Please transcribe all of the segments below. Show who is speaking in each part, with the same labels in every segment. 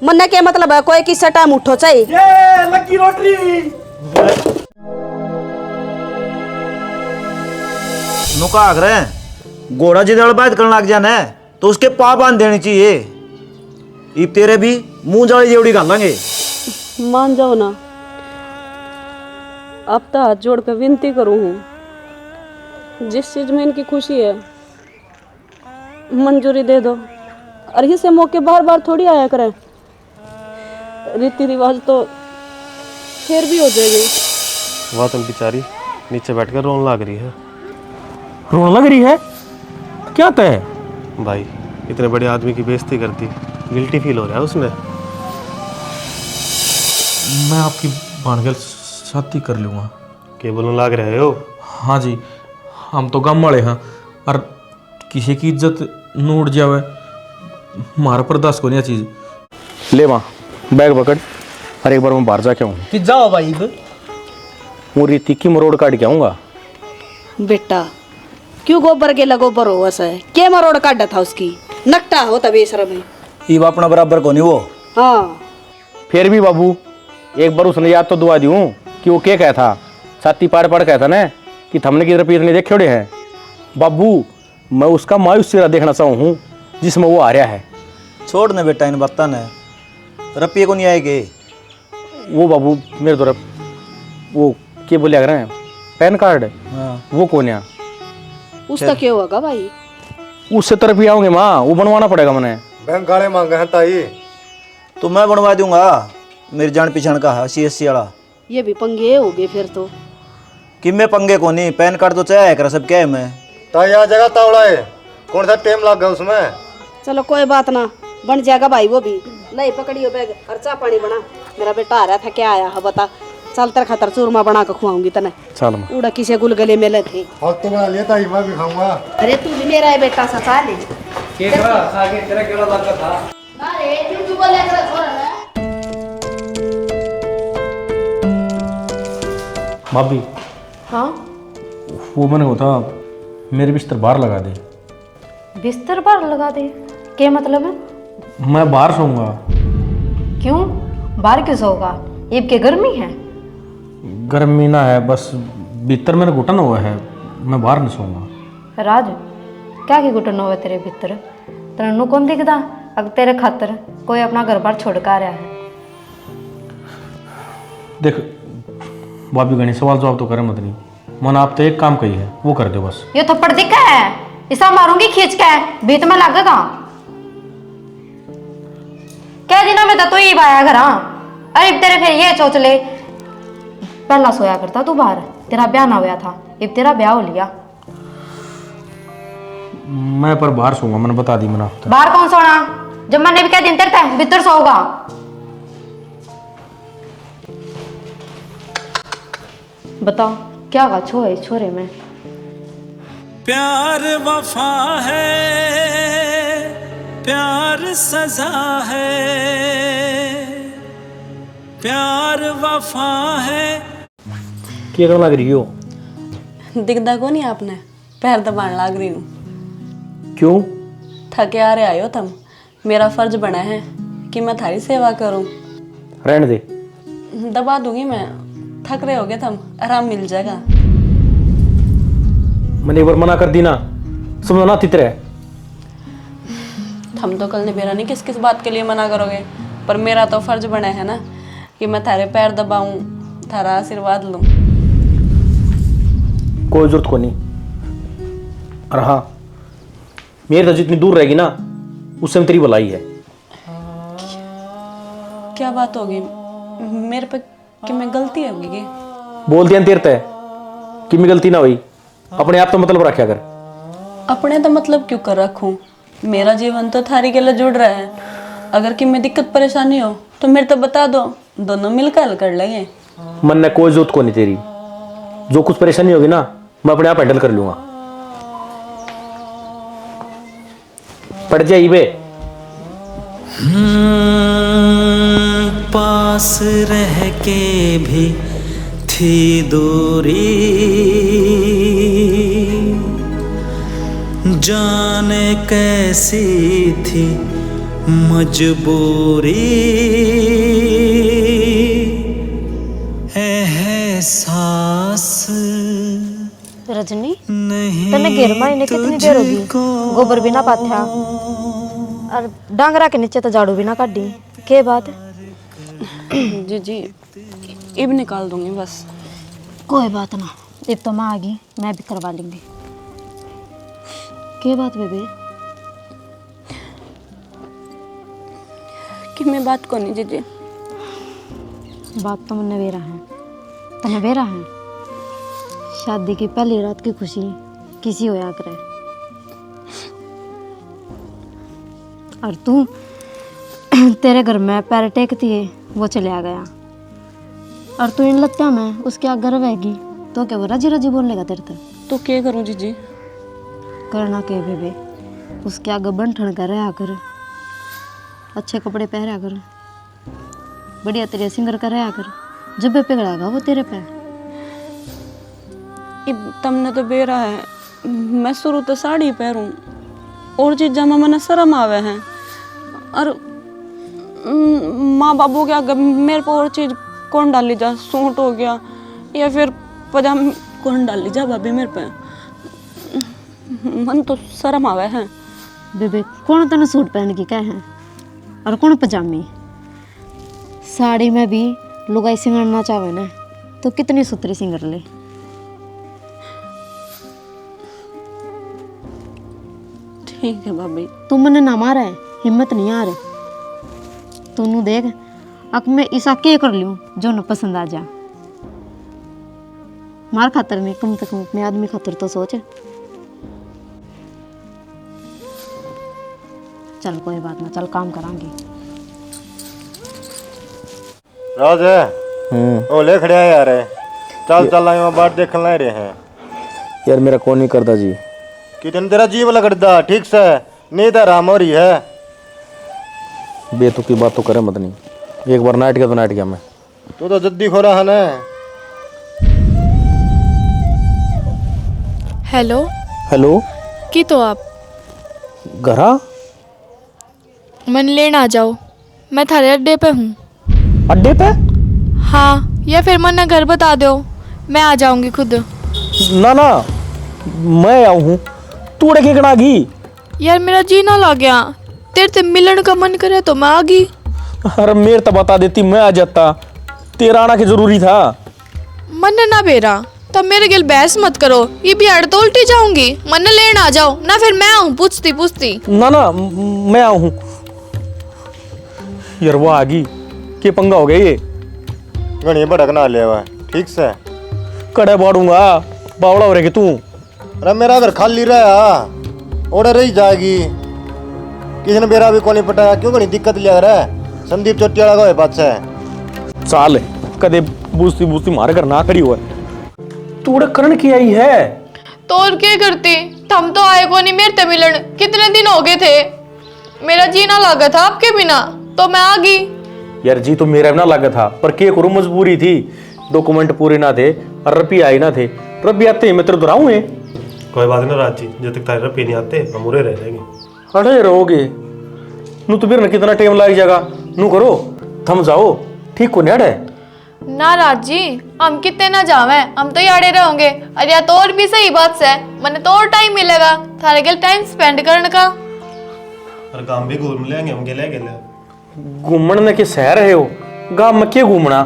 Speaker 1: मन्ने के मतलब है कोई किस्सा टाइम उठो चाहिए।
Speaker 2: ये लकी रोटरी
Speaker 3: नुका आग रहे हैं घोड़ा जिधर बात करने लग जाना है तो उसके पाँव बांध देनी चाहिए। इब तेरे भी मुंह जाली जेवड़ी गाल लेंगे।
Speaker 1: मान जाओ ना, अब तो हाथ जोड़ कर विनती करूँ हूँ, जिस चीज में इनकी खुशी है मंजूरी दे दो। और इसे मौके बार बार थोड़ी आया करें, रीति रिवाज तो फिर भी हो जाएगी।
Speaker 4: वह तो बेचारी नीचे बैठकर रोने लग रही है।
Speaker 2: रोने लग रही है? क्या तय?
Speaker 4: भाई इतने बड़े आदमी की बेइज्जती कर दी, गिल्टी फील हो रहा है उसने।
Speaker 5: मैं आपकी भानगल साथी कर लूँगा।
Speaker 4: क्या बोलने लग रहे हो?
Speaker 5: हाँ जी, हम तो गाँव वाले हैं और किसी की इज्जत न उड़ जावे हमारा बर्दाश्त को नहीं चीज़।
Speaker 6: ले माँ बैग पकड़ और एक बार मैं बाहर जाके आऊँ।
Speaker 2: कि जाओ भाई
Speaker 6: वो रीति की मरोड़ काट के आऊँगा।
Speaker 1: बेटा क्यों गोबर के लगोबर हो वैसा है? क्या मरोड़ काटा था उसकी? नकटा हो तभी शर्म है।
Speaker 3: इब अपना बराबर को नहीं वो।
Speaker 1: हाँ
Speaker 6: फिर भी बाबू एक बार उसने याद तो दुआ दी हूँ कि वो क्या कहता था, साथी पार पार कहता ना कि थमने की तरफ इतने देखे उड़े हैं। बाबू मैं उसका मायूस चेहरा देखना चाहूँ हूँ जिसमें वो आ रहा है।
Speaker 3: छोड़ ने बेटा इन बत्ता ने, रपिए को नहीं आएगे।
Speaker 6: वो बाबू मेरे तरफ वो क्या बोले अगर हैं पैन कार्ड वो कौन है?
Speaker 1: उसका क्या होगा भाई?
Speaker 6: उससे तरफ ही आओगे माँ, वो बनवाना पड़ेगा मैंने।
Speaker 4: बैंक गाड़े मांगे हैं ताई।
Speaker 3: तो मैं बनवा दूंगा, मेरी जान पहचान का है CSC वाला।
Speaker 1: ये भी पंगे हो गए फिर तो।
Speaker 3: कि मैं पंगे को नहीं, पैन कार्ड तो चाहिए कर सब क्या है मैं।
Speaker 4: ताई आ जगह तावड़ा है, कौन सा टाइम लग गया उसमें?
Speaker 1: चलो कोई बात ना, बन जाएगा भाई वो भी। नहीं पकड़ियो बैग और चाय पानी बना। मेरा बेटा आ रहा था, क्या आया है बता। चल तेरे खातर चूरमा बना के खुआऊंगी तने।
Speaker 6: चल माँ।
Speaker 1: उड़ा किसे गुलगले में थे।
Speaker 4: और तो बना लिया ताई, मैं भी खाऊंगा।
Speaker 1: अरे तू भी मेरा है बेटा सा चाह ले।
Speaker 2: आगे तेरा केड़ा लगा था?
Speaker 1: अरे तू बोले कर छोड़ ना।
Speaker 5: भाभी
Speaker 7: हाँ
Speaker 5: वो मैंने होता मेरे बिस्तर बाहर लगा दे।
Speaker 7: बिस्तर पर लगा दे? क्या मतलब है?
Speaker 5: मैं बाहर सोऊंगा।
Speaker 7: क्यों बाहर क्यों सोगा? ईब के गर्मी है?
Speaker 5: गर्मी ना है, बस भीतर मेरा घुटन हुआ है, मैं बाहर नहीं सोऊंगा।
Speaker 7: राज क्या की घुटन हुआ तेरे भीतर? तेनू कौन दिखता अगर तेरे खातर कोई अपना घर बार छोड़ कर आ रहा है?
Speaker 5: देख भाभी गणी सवाल जवाब तो करे मत नहीं, मन आप तो एक काम कही है वो कर दो बस।
Speaker 7: ये थप्पड़ दिखा है, इसा मारूंगी खींच के, भीत में लगेगा। क्या दिनों में तो तू ही आया घर। अरे तेरे फिर ये सोच ले, पहला सोया करता तू बाहर, तेरा ब्याह ना हुआ था, अब तेरा ब्याह हो लिया।
Speaker 5: मैं पर बाहर सोऊंगा, मैंने बता दी मैंने आपको।
Speaker 7: बाहर कौन सोना? जब मैंने भी क्या दिन तेरे भीतर सोऊंगा। बताओ क्या गाछो है इस छोरे में?
Speaker 8: प्यार वफा है, प्यार सजा है, प्यार वफा है।
Speaker 6: क्या करने लग रही हो?
Speaker 1: दिखदा को नहीं आपने? पैर दबाने लग रही हूँ।
Speaker 6: क्यों?
Speaker 1: थके आ रहे आयो तुम, मेरा फर्ज बना है कि मैं थारी सेवा करूँ।
Speaker 6: रहने दे।
Speaker 1: दबा दूंगी मैं, थक रहे होगे तुम, आराम मिल जाएगा।
Speaker 6: मैंने एक बार मना कर दी ना, समझो ना तितरे।
Speaker 1: हम तो कल निबेरा नहीं किस किस बात के लिए मना करोगे, पर मेरा तो फर्ज बना है ना कि मैं थारे पैर दबाऊं, थारा आशीर्वाद लूं।
Speaker 6: कोई जरूरत को नहीं। और हाँ मेरी तो जितनी दूर रहेगी ना उससे में तेरी भलाई है।
Speaker 1: क्या बात होगी मेरे पे कि मैं गलती होगी कि?
Speaker 6: बोल दिया तेरे तय कि मैं गलती ना हुई, अपने आप तो मतलब रखा कर।
Speaker 1: अपने तो मतलब क्यों कर रखूं? मेरा जीवन तो थारी के लिए जुड़ रहा है। अगर कि मैं दिक्कत परेशानी हो तो मेरे तो बता दो, दोनों मिलकर हल कर लेंगे।
Speaker 6: मन ने कोई जरूरत को नहीं तेरी, जो कुछ परेशानी होगी ना मैं अपने आप हैंडल कर लूंगा। पड़ जाइए बे।
Speaker 8: पास रह के भी थी दूरी, जाने कैसी थी मजबूरी एहसास
Speaker 7: रजनी
Speaker 8: नहीं
Speaker 7: तने घेर मायने कितनी देर होगी गोबर भी ना पाथ्या और डांगरा के नीचे तो झाड़ू भी ना काटी के बात
Speaker 1: जी जी अब निकाल दूंगी बस।
Speaker 7: कोई बात ना अब तो मैं आ गई मैं भी करवा लूंगी। के बात बेबे
Speaker 1: कि मैं बात को नहीं जीजी।
Speaker 7: बात तो मन बेरा है तने बेरा है शादी की पहली रात की खुशी किसी होया करे और तू तेरे घर में पैर टेकती है वो चले गया और तू इन लगता में उसके आगे रहेगी तो क्या वो राजी राजी बोलेगा तेरे तक
Speaker 1: तो क्या करूं जीजी?
Speaker 7: करना के बेबे उसके आगे बन ठन कर रहा कर अच्छे कपड़े पहरा कर बढ़िया तेरे सिंगर कर रहा कर जब पिघलागा वो तेरे पे।
Speaker 1: अब तमने तो बेरा है मैं शुरू तो साड़ी पहरूं और चीज़ा में मने शर्म आवे हैं और माँ बाबू के आगे मेरे पर और चीज़ कौन डाली जा सूट हो गया या फिर पजामा कौन डाली जा भाभी मेरे पे मन तो शर्म आवे है।
Speaker 7: बेबे कौन तने सूट पहन के कहे हैं और कौन पजामी साड़ी में भी लुगाई सिंगरना चाहे ना तो कितनी सुथरी सिंगर ले।
Speaker 1: ठीक है भाभी।
Speaker 7: तू मने ना मारा है हिम्मत नहीं आ रही तू देख अब मैं ऐसा क्या कर लूँ जो न पसंद आ जा मार खातर नहीं कम से कम अपने आदमी खातर तो सोच। चल कोई बात ना चल काम करांगे।
Speaker 3: राज है ओले खड़े है यार चल चल आए वहाँ बाट देखने लाए रहे हैं
Speaker 6: यार मेरा कौन नहीं करता जी
Speaker 3: कितने तेरा जीव लगता ठीक से नींद आराम हो रही है
Speaker 6: बेतुकी बात तो करे मत नहीं एक बार नाइट गया तो नाइट गया मैं
Speaker 3: तू तो जद्दी खो रहा है ना।
Speaker 9: हेलो
Speaker 6: हेलो
Speaker 9: की तो आप
Speaker 6: घरा
Speaker 9: मन लेने आ जाओ मैं थारे अड्डे पे हूँ।
Speaker 6: अड्डे पे?
Speaker 9: हाँ या फिर मन घर बता दो मैं आ जाऊंगी खुद।
Speaker 6: ना ना मैं आऊ हूँ तू उड़े के कना गई
Speaker 9: यार मेरा जी ना लग गया तेरे से मिलन का मन करे तो मैं आ गई।
Speaker 6: अरे मेरे तो बता देती मैं आ जाता तेरा आना के जरूरी था।
Speaker 9: मन ना बेरा तब मेरे गिल बहस मत करो ये भी अड़ तो उल्टी जाऊंगी मन लेने आ जाओ ना फिर मैं आऊँ पूछती पूछती।
Speaker 6: ना ना मैं आऊ हूँ यार वो आ गई के पंगा हो गया ये
Speaker 3: घनी भड़कना ले हुआ ठीक से
Speaker 6: कड़े बाड़ूंगा बावड़ा हो रहे तू।
Speaker 3: अरे मेरा घर खाली रहा ऑर्डर रही जाएगी किसी ने मेरा भी कोनी पटाया क्यों घनी दिक्कत लिया रहा है संदीप चोटियाला का पास है
Speaker 6: चाल कदे बूझती बूझती मार कर ना खड़ी हुआ तू उड़े करण की आई है
Speaker 9: तो और क्या करती थम तो आए को नहीं मेरे से मिलन कितने दिन हो गए थे मेरा जी ना लगा था आपके बिना तो मैं आ गई।
Speaker 6: यार जी तो मेरा भी ना लगा था पर क्या करूं मजबूरी थी डॉक्यूमेंट पूरे ना थे और रपी आई ना थे रपी आते ही मैं तेरे दोहराऊं है।
Speaker 4: कोई बात नहीं राज जी जब तक तारे रपी नहीं आते हम उरे रह जाएंगे।
Speaker 6: अरे रहोगे नू तो फिर कितना टाइम लग जाएगा नू करो थम जाओ ठीक को नहीं अड़े
Speaker 9: ना राज जी हम कितने ना जावे हम तो याड़े रहोगे अरे या तो और भी सही बात से मैंने तो और टाइम मिलेगा थारे के टाइम स्पेंड करने का
Speaker 4: और काम भी घूम लेंगे हम के ले
Speaker 6: घूमने ने के शहर है हो गांव में क्या घूमना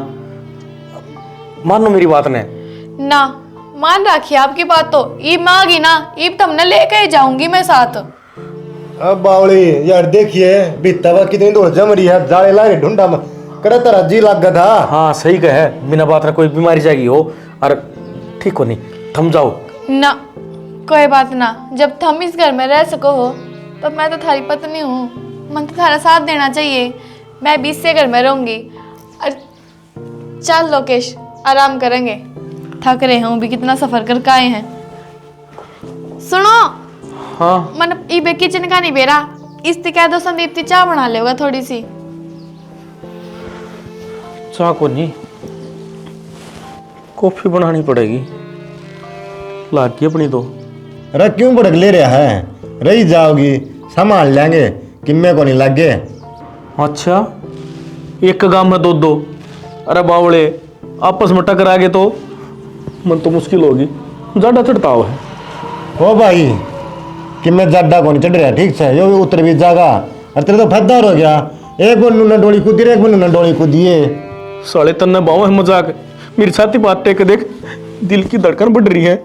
Speaker 6: मानो मेरी बात ने
Speaker 9: ना मान रखिए आपकी बात तो ईब में आ गई ना ईब तो हमने लेके ही जाऊंगी मैं साथ।
Speaker 3: अब बावली यार देखिए बीता कितनी दूर जम रही है जाले ला रहे ढूंढा में करे तेरा जी लग गया था।
Speaker 6: हाँ सही कहे बिना बात ना कोई बीमारी जाएगी हो और ठीक हो नहीं थम जाओ
Speaker 9: ना कोई बात ना जब तुम इस घर में रह सको हो तो मैं तो थारी पत्नी हूँ मन तो थारा साथ देना चाहिए मैं भी इससे घर में रहूंगी। और चल लोकेश आराम करेंगे थक रहे हूँ भी कितना सफर करके आए हैं। सुनो
Speaker 6: हाँ
Speaker 9: मन ई किचन का नहीं बेरा इस कह दो संदीप की चाय बना लेगा थोड़ी सी।
Speaker 6: चाह को नहीं कॉफी बनानी पड़ेगी लागी अपनी तो।
Speaker 3: अरे क्यों भड़क ले रहा है रही जाओगी संभाल लेंगे
Speaker 10: किम्मे को नहीं लग गए।
Speaker 5: अच्छा, एक गांव में दो दो, अरे बावड़े आपस में टकरा गए तो मन तो मुश्किल होगी, ज्यादा चढ़ताव है।
Speaker 10: हो भाई किम्मे ज्यादा को नहीं चढ़ रहा, ठीक से यो भी उतर भी जागा। और तेरे तो फद्दार हो गया, एक बन्नू ने डोली कूदी एक बन्नू ने डोली कूदिए।
Speaker 5: साले तन्ने बाव है मजाक, मेरी छाती बात टेक देख, दिल की धड़कन बढ़ रही है।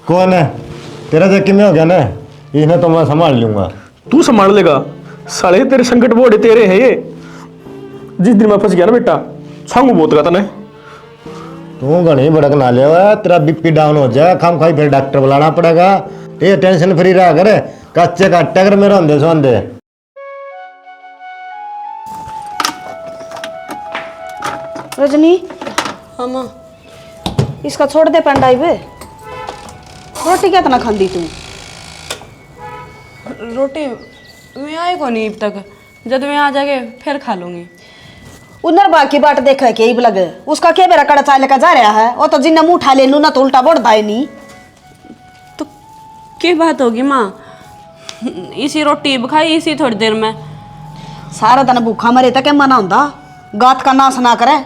Speaker 10: कौन है तेरा जो किम्मे हो गया ना, इन्हें तो मैं संभाल लूंगा।
Speaker 5: तू संभाल लेगा, साले तेरे संकट बोड़े तेरे हैं ये। जिस दिन मैं फंस गया ना बेटा, छांगू बहुत का तने।
Speaker 10: तू घनी भड़क ना ले, तेरा बीपी डाउन हो जाएगा, खाम खाई फिर डॉक्टर बुलाना पड़ेगा। ये टेंशन फ्री रहा कर, कच्चे काटे कर मेरे अंधे सो अंधे।
Speaker 1: रजनी। हाँ माँ। इसका छोड़ दे पेंडाई पे। रोटी क्या इतना खांदी तू? रोटी मैं आए को नहीं अब तक, जब मैं आ जाके फिर खा लूंगी।
Speaker 11: उधर बाकी बाट देखा के ही लगे, उसका क्या मेरा कड़ा चाय लेकर जा रहा है, वो तो जिन्ना मुंह उठा ले ना तो उल्टा बोलता है नहीं।
Speaker 1: तो क्या बात होगी माँ, इसी रोटी खाई इसी थोड़ी देर में।
Speaker 11: सारा दिन भूखा मरे तक मना होता, गात का नाश ना करे,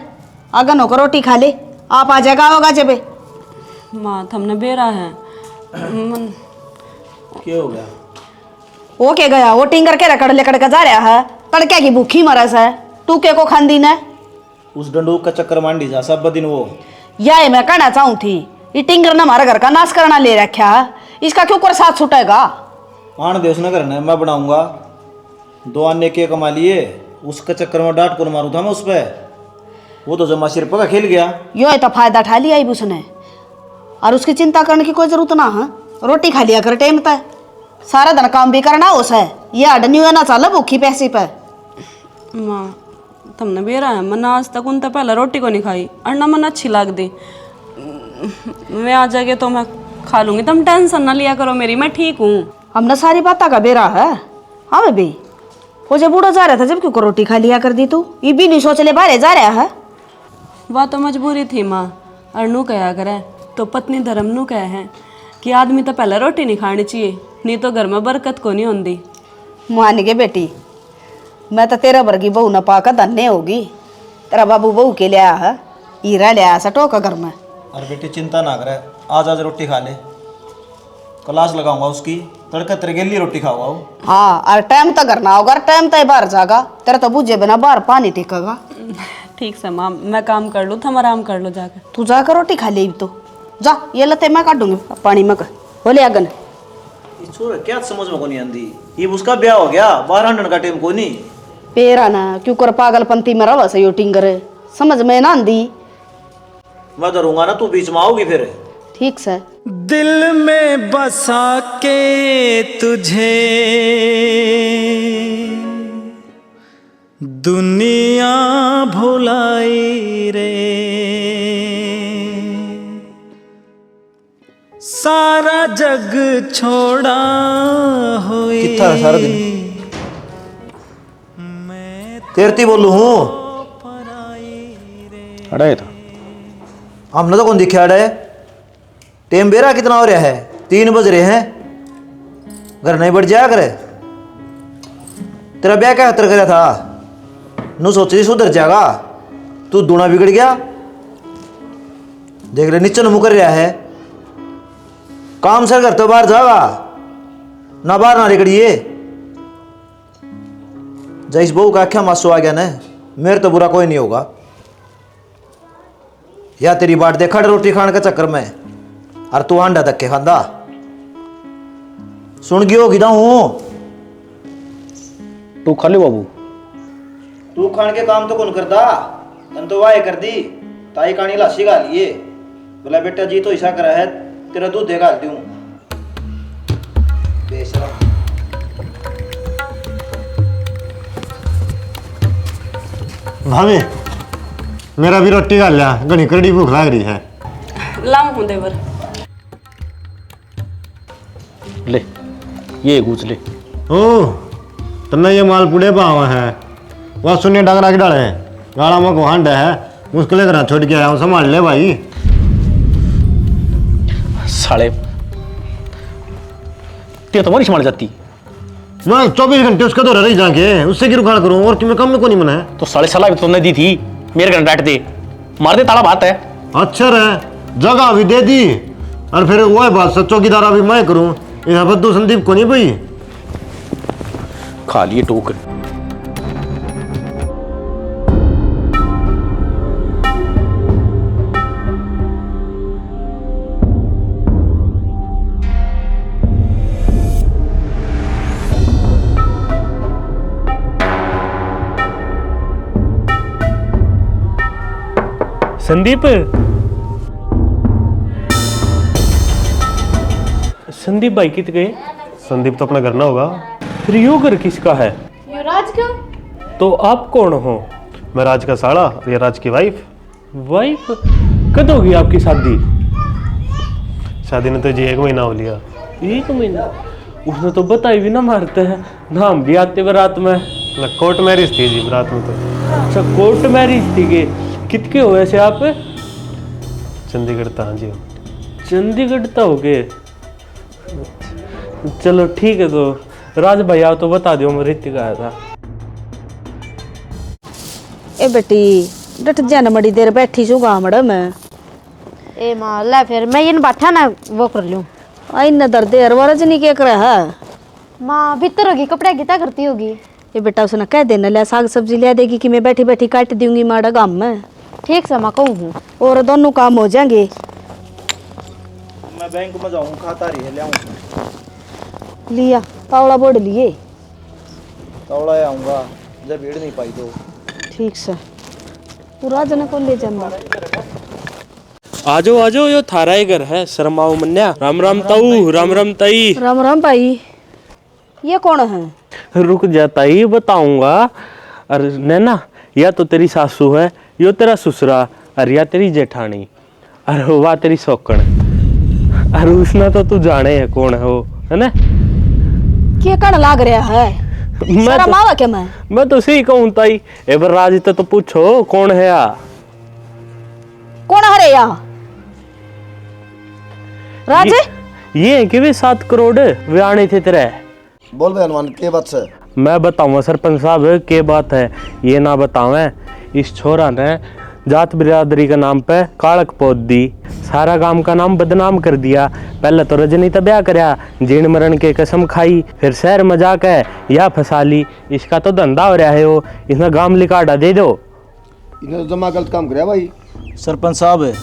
Speaker 11: अगन होकर रोटी खा ले, आप आ जाएगा होगा जब।
Speaker 1: माँ हमने बेरा है।
Speaker 3: क्या हो गया?
Speaker 11: वो के गया, वो टिंगर के रकड़ लेकड़ के जा रहा है, तड़के की भूखी मरस है, तू के को खांदी न?
Speaker 3: उस डंडूक का चक्कर मांडी जा सब दिन वो।
Speaker 11: यह मैं कहना चाहूँ थी, ये टिंगर ने हमारे घर का नाश करना ले रखा है, इसका क्यों कर साथ छुटेगा?
Speaker 3: आन दे उसने करना है, मैं बनाऊंगा। 2 अन्य के कमा लिए, उसका चक्कर में डांट को मारू था मैं उस पर, वो तो जमा सिर पर खेल गया।
Speaker 11: यो तो फायदा उठा लिया उसने, और उसकी चिंता करने की कोई जरूरत ना है। रोटी खा लिया कर टाइम तक, सारा दिन काम भी करना उसे, ये अडनी हुआ ना चल भूखी पैसे पे।
Speaker 1: माँ तुमने बेरा है, मैंने आज तक उन तक पहले रोटी को नहीं खाई, और ना मन अच्छी लग दी। मैं आ जाके तो मैं खा लूंगी, तुम टेंशन ना लिया करो मेरी, मैं ठीक हूँ।
Speaker 11: हमने सारी बातें का बेरा है। हाँ बेबी, वो जब बूढ़ा जा रहा था जब क्यों को रोटी खा लिया कर दी तू? ये भी नहीं सोच ले बाहर जा रहा है।
Speaker 1: वह तो मजबूरी थी माँ, और नू कहा करे तो पत्नी धर्म नू कहे हैं कि आदमी तो पहले रोटी नहीं खानी चाहिए, नहीं तो घर में बरकत को नहीं होती।
Speaker 11: मान के बेटी, मैं तो तेरा वर्गी बहू न पाकर धन्य होगी, तेरा बाबू बहू के लिया है, हीरा लिया सटो का घर में।
Speaker 3: अरे बेटी चिंता ना करे, आज रोटी खा ले, क्लास लगाऊंगा उसकी, तड़का तेरे के लिए रोटी खाऊंगा।
Speaker 11: हाँ, और टाइम तो करना होगा, टाइम तो बाहर जागा, तेरा तो बुझे बिना बाहर पानी टेकेगा।
Speaker 1: ठीक से माँ, मैं काम कर लूँ, तुम आराम कर लो जाकर।
Speaker 11: तू जाकर रोटी खा ले तो जा, ये लते मैं काटूंगी पानी में बोले अगन।
Speaker 3: छोरा क्या समझ में को नहीं आंदी, ये उसका ब्याह हो गया, 12 घंटे का टाइम को नहीं
Speaker 11: पेरा ना क्यों कर पागलपंती में रवा से यो टिंगर समझ में ना आंदी।
Speaker 3: मैं डरूंगा ना, तू बीच में आओगी फिर।
Speaker 11: ठीक से
Speaker 8: दिल में बसा के तुझे दुनिया भुलाई रे, सारा जग छोड़ा हुई।
Speaker 3: कितना है सारा दिन तेरती बोलू हूँ।
Speaker 6: अड़े था
Speaker 3: हमने तो कौन दिखा अड़े, टेम बेरा कितना हो रहा है, 3 बज रहे हैं, घर नहीं बढ़ जाया करे। तेरा ब्याह क्या खतर करा था, नू सोच रही सुधर जाएगा, तू दूना बिगड़ गया। देख रहे नीचे मुकर रहा है, काम सर करते बाहर जागा ना, बाहर ना निकलिए। जैस बहू का आख्या मासू आ गया ना, मेरे तो बुरा कोई नहीं होगा। या तेरी बाट देखा रोटी खाने के चक्कर में, और तू अंडा धक्के खांदा। सुन गई होगी ना हूं,
Speaker 6: तू खा ले बाबू।
Speaker 3: तू खान के काम तो कौन करता, तन तो वाह कर दी, ताई कहानी लाशी गा लिए। बोला बेटा जी तो ऐसा करा है, तेरा दूध देगा दूं बेशरम।
Speaker 10: भाभी मेरा भी रोटी खा लिया, घनी कड़ी भूख लग रही है।
Speaker 1: लाऊं हूँ देवर।
Speaker 6: ले ये गुज ले।
Speaker 10: ओ तन्ने ये माल पुड़े पावा है, वह सुनिए डगरा के डाले गाड़ा में को हंड है, मुश्किल करा छोड़ के आया हूँ, संभाल ले भाई।
Speaker 6: साले ते तुम्हारी संभाल जाती,
Speaker 10: मैं 24 घंटे उसका तो रह जाके उससे क्यों खाना करूँ और तुम्हें कम में को नहीं मना है।
Speaker 6: तो साढ़े सलाह भी तुमने दी थी, मेरे घर बैठ दे मार दे ताला बात है।
Speaker 10: अच्छा रहे जगह भी दे दी और फिर वह बात से चौकीदार अभी मैं करूँ, यहाँ पर तो संदीप को नहीं भाई
Speaker 6: खा लिए टोक।
Speaker 2: संदीप, संदीप भाई कित गए?
Speaker 4: संदीप तो अपना घर ना होगा।
Speaker 2: फिर यो घर किसका है?
Speaker 9: युवराज का।
Speaker 2: तो आप कौन हो?
Speaker 4: मैं राज का साला और ये राज की वाइफ।
Speaker 2: वाइफ? कब होगी आपकी शादी?
Speaker 4: शादी ने तो जी 1 महीना हो लिया।
Speaker 2: 1 महीना? उसने तो बताई भी ना मारते हैं, नाम भी आते बारात में।
Speaker 4: कोर्ट मैरिज थी जी रात में तो।
Speaker 2: अच्छा कोर्ट मैरिज थी के? कितके हो वैसे आप?
Speaker 4: चंडीगढ़ था जी।
Speaker 2: चंडीगढ़ तो हो गए। चलो ठीक है, तो राज भाई आओ तो बता दो, मैं ऋतिक आया था।
Speaker 11: ए बेटी डट जा ना, बड़ी देर बैठी छू गामड़ में।
Speaker 7: ए माँ ला फिर मैं इन बैठा ना वो कर लूँ।
Speaker 11: आई न दर्द यार वरज नहीं क्या कर है।
Speaker 7: माँ भीतर होगी कपड़े गिता करती होगी।
Speaker 11: ये बेटा उसने कह देना ले साग सब्जी ले देगी कि मैं बैठी बैठी काट दूंगी माड़ा गाम में।
Speaker 7: ठीक से मैं कहूँ हूँ
Speaker 11: और दोनों काम हो जाएंगे।
Speaker 3: मैं बैंक में जाऊँ, खाता रही है ले आऊँ।
Speaker 11: लिया तावड़ा बोर्ड लिए
Speaker 3: तवड़ा आऊँगा जब भीड़ नहीं पाई तो।
Speaker 11: ठीक से पूरा जना को ले जाना।
Speaker 2: आजो आजो, यो थारा ही घर है, शर्माओ मन्या। राम राम ताऊ, राम राम ताई।
Speaker 11: राम राम भाई, ये कौन है?
Speaker 2: रुक जाता ही बताऊंगा। अरे नैना, या तो तेरी सासू है, यो तेरा ससुरा, और या तेरी जेठानी, अरे वाह तेरी सौकण। अरे उसने तो तू जाने है कौन है वो, है ना?
Speaker 11: क्या कण लाग रहा है? शर्म आवा क्या? मैं
Speaker 2: तो सही कहूँ ताई, एक बार राज तो पूछो कौन है या?
Speaker 11: कौन हरे या? राजे
Speaker 2: ये है कि वे 7 करोड़ वे आने थे तेरे।
Speaker 3: बोल भाई हनुमान के बात से?
Speaker 2: मैं बताऊंगा सरपंच साहब के बात है, ये ना बतावे। इस छोरा ने जात बिरादरी के नाम पे कालक पोत दी, सारा गांव का नाम बदनाम कर दिया। पहले तो रजनी तो ब्याह करया, जीण मरण के कसम खाई, फिर शहर में जाकर या फंसा ली। इसका तो धंधा हो रहा है वो, इसने गांव लिकाड़ा दे दो।
Speaker 3: इन्हें तो जमा गलत काम कराया भाई। सरपंच साहब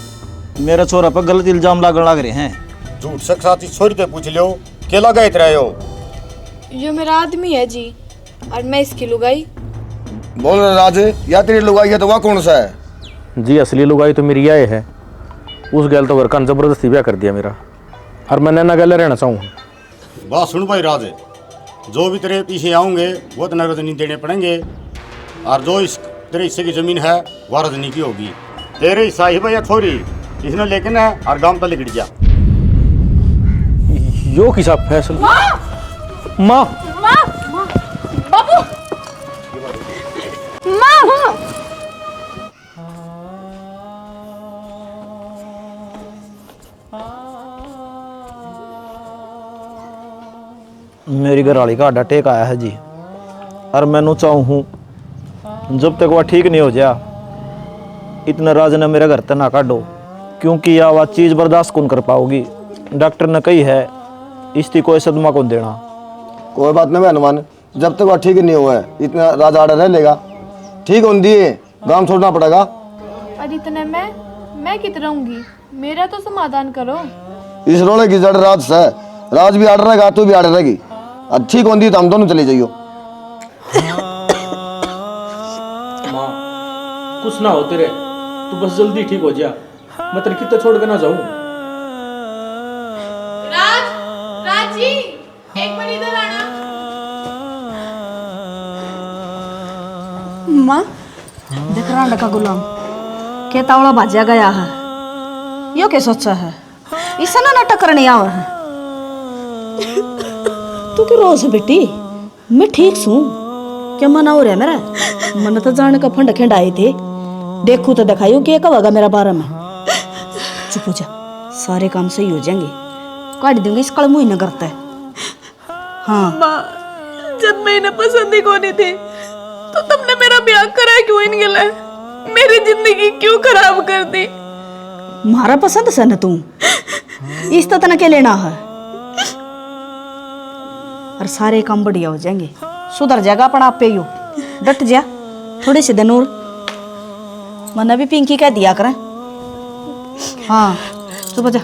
Speaker 3: मेरा छोरा पर गलत इल्जाम लागण लाग रहे हैं।
Speaker 10: झूठ सच साथी छोरी ते पूछ लो के लगा इतरा हो।
Speaker 9: यो मेरा आदमी है जी, और मैं इसकी लुगाई।
Speaker 10: बोल रहे राज या तेरी लुगाई है तो वह कौन सा है?
Speaker 6: जी असली लुगाई तो मेरी यह है, उस गैल तो घर का जबरदस्ती ब्याह कर दिया मेरा, और मैं नैना गैल रहना चाहूँ।
Speaker 10: बात सुन भाई राज, जो भी तेरे पीछे आऊँगे वो तो रजनी देने पड़ेंगे, और जो इस तेरे हिस्से की जमीन है वह रजनी की होगी। तेरे हिस्सा ही भैया छोरी इसने लेकिन है और गांव तक लिखट जा।
Speaker 6: यो किसा फैसला?
Speaker 9: माँ बाबू, माँ
Speaker 3: मेरी घरवाली का आडा टेक आया है जी, और मैनू चाहूँ जब तक वह ठीक नहीं हो जा इतना राज ने मेरे घर तक ना काटो, क्योंकि यह वह चीज़ बर्दाश्त कौन कर पाओगी। डॉक्टर ने कही है इसकी कोई सदमा कौन देना।
Speaker 10: कोई बात नहीं हनुमान, जब तक वह ठीक नहीं हुआ है इतना राज आड़ा रह लेगा। ठीक होने दिए गांव छोड़ना पड़ेगा।
Speaker 9: और इतने मैं कित रहूंगी, मेरा तो समाधान करो।
Speaker 10: इस रोले की जड़ राज से, राज भी आड़ रहेगा तू भी आड़ रहेगी। अच्छी कौन दी तो हम दोनों चले जाइयो।
Speaker 5: माँ कुछ ना हो तेरे, तू बस जल्दी ठीक हो जा, मैं तेरे कितना छोड़ के ना जाऊं।
Speaker 9: राज जी एक बार इधर आना।
Speaker 11: माँ देख रांड का गुलाम के तावड़ा भाजा गया है, यो क्या सोचा है? इसे ना नाटक करने आवा है। तू क्यों रोज है बेटी? मैं ठीक हूँ, क्या मना हो रहा है मेरा? मन तो जाने का फंड खेंड आए थे, देखू तो दिखाइयो क्या कहेगा मेरा बारे में। चुप हो जा, सारे काम सही हो जाएंगे, काट दूंगी इस कल मुँह न करता है। हाँ
Speaker 1: जब मैं इन्हें पसंद ही कोनी थी तो तुमने मेरा ब्याह करा क्यों इन गिला? मेरी जिंदगी क्यों खराब कर दी?
Speaker 11: मारा पसंद से न तू इस तो तना के लेना है और सारे काम बढ़िया हो जाएंगे, सुधर जाएगा अपना आप पे यू। डट जा थोड़े से दिन और मना भी पिंकी कह दिया करें। हाँ चुप जा,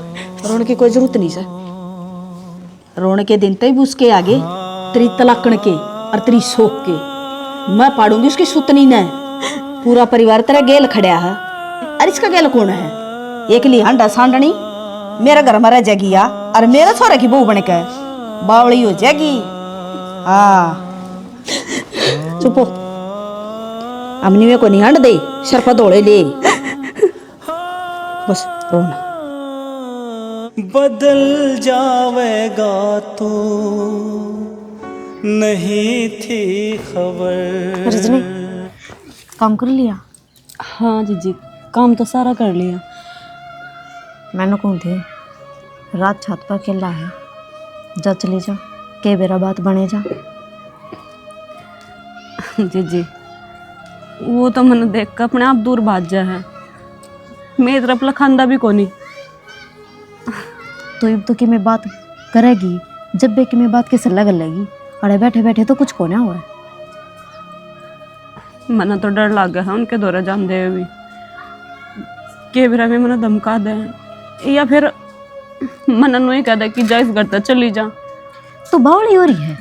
Speaker 11: रोने की कोई जरूरत नहीं है। रोने के दिन तक भी उसके आगे तेरी तलाकण के और तेरी शोक के मैं पाड़ूंगी उसकी सुतनी ने। पूरा परिवार तेरा गेल खड़ा है। अरे इसका गेल कौन है? एक ली हांडा सांडनी मेरा घर में रह जाएगी या और मेरा छोरा की बहू बन के बावड़ी हो जाएगी। हाँ चुपो, अमनी में को नहीं हांड दे शरपा दौड़े ले बस रोना।
Speaker 8: बदल जावेगा तो नहीं थी खबर।
Speaker 7: रजनी काम कर लिया?
Speaker 1: हाँ जीजी काम तो सारा कर लिया।
Speaker 7: मैंने कौन थे रात छत पर अकेला है, जा चली जा के बेरा बात बने जा।
Speaker 1: जीजी वो तो मैंने देख कर अपने आप दूर भाग जा है, मेरी तरफ लखांदा भी कोनी।
Speaker 7: तो अब तो कि मैं बात करेगी जब भी कि मैं बात कैसे लग लेगी। अरे बैठे बैठे तो कुछ को ना हुआ।
Speaker 1: मना तो डर लग गया है उनके दौरे जान दे भी के बेरा में मना धमका दे या फिर मना नु ही कह दे कि जा इस घर तक चली जा।
Speaker 7: तो बावली हो रही है,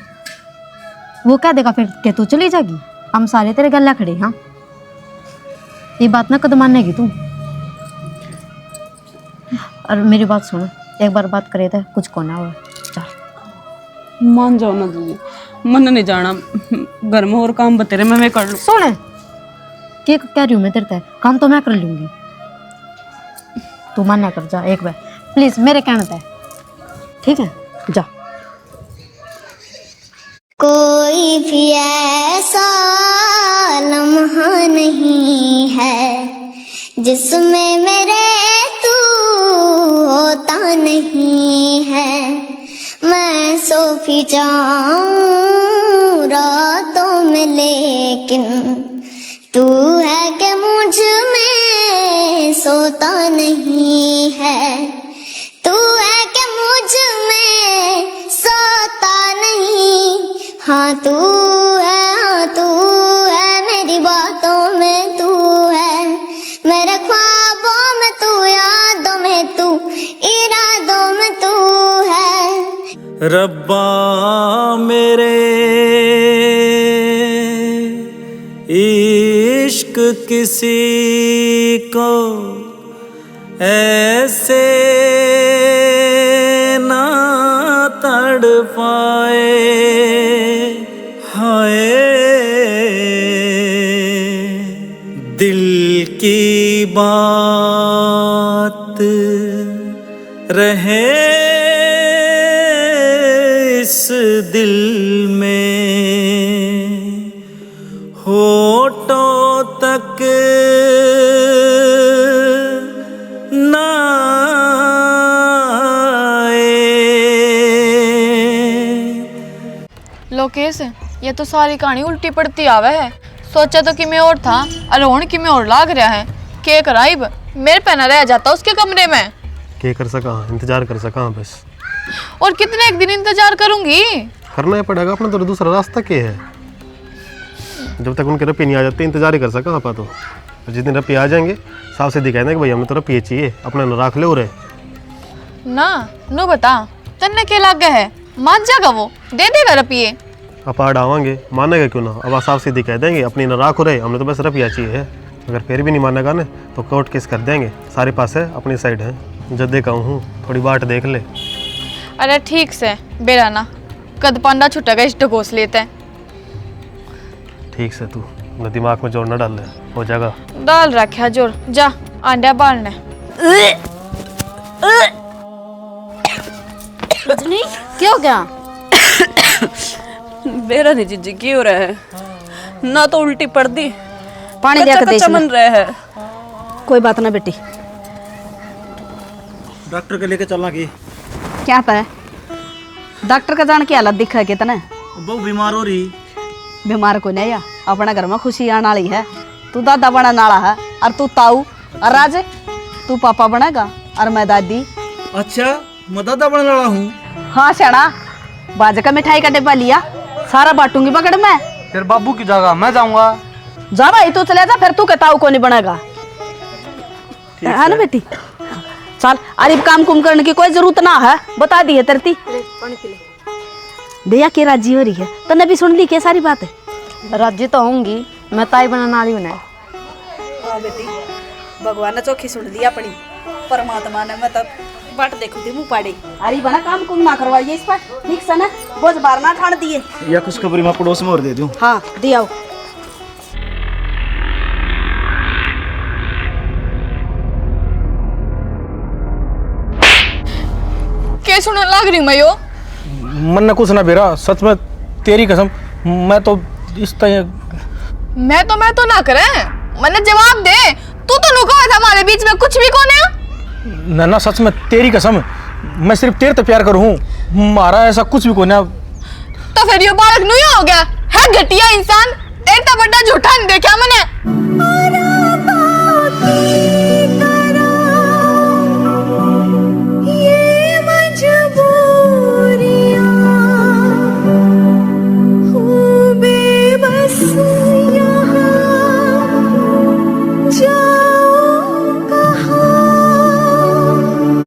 Speaker 7: वो कह देगा फिर के तू चली जागी। हम सारे तेरे गला खड़े। हाँ ये बात ना कद मानेगी तू। और मेरी बात सुन, एक बार बात करे तो कुछ को ना हो। चल
Speaker 1: मान जाओ ना दीदी, मन नहीं जाना घर में और काम बतेरे मैं कर लूँ।
Speaker 7: सुन क्या कह रही हूँ मैं तेरे तय काम तो मैं कर लूंगी, तू मान्या कर जा एक बार प्लीज मेरे कहने तय। ठीक है जा।
Speaker 12: कोई भी ऐसा लम्हा नहीं है जिसमें मेरे तू होता नहीं है। मैं सो भी जाऊं रातों में लेकिन तू है कि मुझ में सोता नहीं है। तू है कि मुझ में सोता नहीं। हाँ तू है मेरी बातों में तू है, मेरे ख्वाबों में तू, यादों में तू, इरादों में तू है।
Speaker 8: रब्बा मेरे इश्क किसी को ऐसे ना तड़पाए। हाय दिल की बात रहे इस दिल में, होठों तक ना
Speaker 9: लोकेश ये तो सारी कहानी उल्टी पड़ती आवे है। सोचा तो कि मैं और था और होने की मैं और लाग रहा है। के कराइब मेरे पे ना रह जाता उसके कमरे में।
Speaker 4: के कर सका, इंतजार कर सका बस।
Speaker 9: और कितने एक दिन इंतजार करूंगी?
Speaker 4: करना ही पड़ेगा अपना, तो दूसरा रास्ता क्या है? जब तक उनके रपी नहीं आ जाते इंतजार ही कर सका आप तो। जिस दिन रपी आ जाएंगे साफ सीधी कहना कि भाई हमें तो रपी चाहिए, अपना न राख ले हो रहे
Speaker 9: ना। नो बता तन्ने के लाग है, मान जाएगा वो, दे देगा रपिए।
Speaker 4: आप आ डावांगे मानेगा क्यों ना? अब आप साफ सीधी कह देंगे अपनी न राख हो रहे, हमने तो बस रपिया चाहिए। अगर फिर भी नहीं मानेगा ना तो कोर्ट केस कर देंगे। सारे पास है, अपनी साइड है। जद्दे कहूँ हूँ थोड़ी बाट देख ले।
Speaker 9: अरे ठीक से बेरा ना कद पांडा छुटेगा इस घोस लेते हैं।
Speaker 4: ठीक से तू न दिमाग में जोर न डाल ले, हो जाएगा।
Speaker 9: डाल रखा जोर, जा आंडा बालने।
Speaker 7: रजनी क्या हो गया?
Speaker 1: बेरा नहीं जीजी की हो रहा है ना, तो उल्टी पड़ दी
Speaker 11: पानी दे के दे
Speaker 1: चमन रहे है।
Speaker 11: कोई बात ना बेटी।
Speaker 3: डॉक्टर के लेके चलना की
Speaker 11: क्या पता है डॉक्टर का जान की हालत दिखा है कितना बहु बीमार हो रही।
Speaker 13: बीमार को नहीं या अपना घर में खुशी आने वाली है। तू दादा बना नाला है और तू ताऊ और राज तू पापा बनेगा और मैं दादी।
Speaker 11: अच्छा मैं दादा बनने वाला हूँ।
Speaker 13: हाँ शाना बाजे का मिठाई का डिब्बा लिया सारा बांटूंगी पकड़ में।
Speaker 5: फिर बाबू की जगह मैं जाऊंगा।
Speaker 13: जा भाई तू चले जा फिर तू कहता को नहीं बनेगा है ना बेटी। चल अरे काम कुम करने की कोई जरूरत ना है बता दी है तरती भैया के राजी हो रही है। तने भी सुन ली क्या सारी बात है।
Speaker 7: राजी तो होंगी मैं ताई बनाने वाली हूँ।
Speaker 13: बेटी भगवान ने चौखी सुन ली अपनी परमात्मा ने मतलब बाट देखो थी मुँह पाड़ी अरे बना काम कुम ना करवाइए इस पर ठीक से ना बोझ बार ना ठाड़ दिए
Speaker 11: या कुछ खबरी मैं पड़ोस में और दे दूँ।
Speaker 13: हाँ दिया
Speaker 9: क्या सुनने लग रही मैं यो।
Speaker 6: मन ने कुछ ना बेरा सच में तेरी कसम मैं तो इस तरह
Speaker 9: मैं तो ना करे मैंने जवाब दे। तू तो नुका हुआ था हमारे बीच में कुछ भी कौन है।
Speaker 6: ना सच में तेरी कसम मैं सिर्फ तेरे तो प्यार करूँ मारा ऐसा कुछ भी कोने।
Speaker 9: तो फिर ये बालक नहीं हो गया है घटिया इंसान। तेरे तो बड़ा झूठा नहीं देखा मैंने।